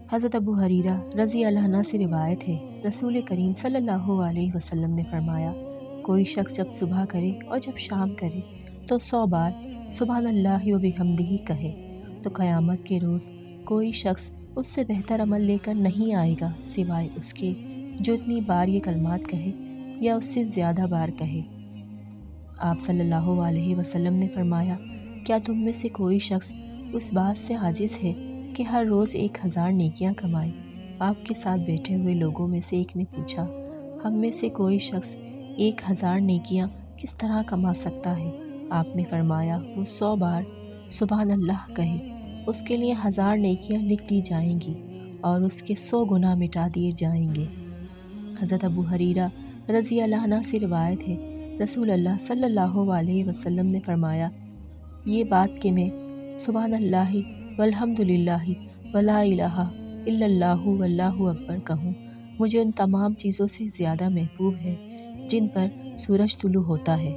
حضرت ابو حریرہ رضی اللہ عنہ سے روایت ہے، رسول کریم صلی اللہ علیہ وسلم نے فرمایا، کوئی شخص جب صبح کرے اور جب شام کرے تو 100 بار سبحان اللہ و بحمدہ کہے، تو قیامت کے روز کوئی شخص اس سے بہتر عمل لے کر نہیں آئے گا سوائے اس کے جو اتنی بار یہ کلمات کہے یا اس سے زیادہ بار کہے۔ آپ صلی اللہ علیہ وسلم نے فرمایا، کیا تم میں سے کوئی شخص اس بات سے عاجز ہے کہ ہر روز 1000 نیکیاں کمائے؟ آپ کے ساتھ بیٹھے ہوئے لوگوں میں سے ایک نے پوچھا، ہم میں سے کوئی شخص 1000 نیکیاں کس طرح کما سکتا ہے؟ آپ نے فرمایا، وہ 100 بار سبحان اللہ کہے، اس کے لیے 1000 نیکیاں لکھ دی جائیں گی اور اس کے 100 گناہ مٹا دیے جائیں گے۔ حضرت ابو حریرہ رضی اللہ عنہ سے روایت ہے، رسول اللہ صلی اللہ علیہ وسلم نے فرمایا، یہ بات کہ میں سبحان اللہ والحمد للہ ولا الہ الا اللہ واللہ اکبر کہوں، مجھے ان تمام چیزوں سے زیادہ محبوب ہے جن پر سورج طلوع ہوتا ہے۔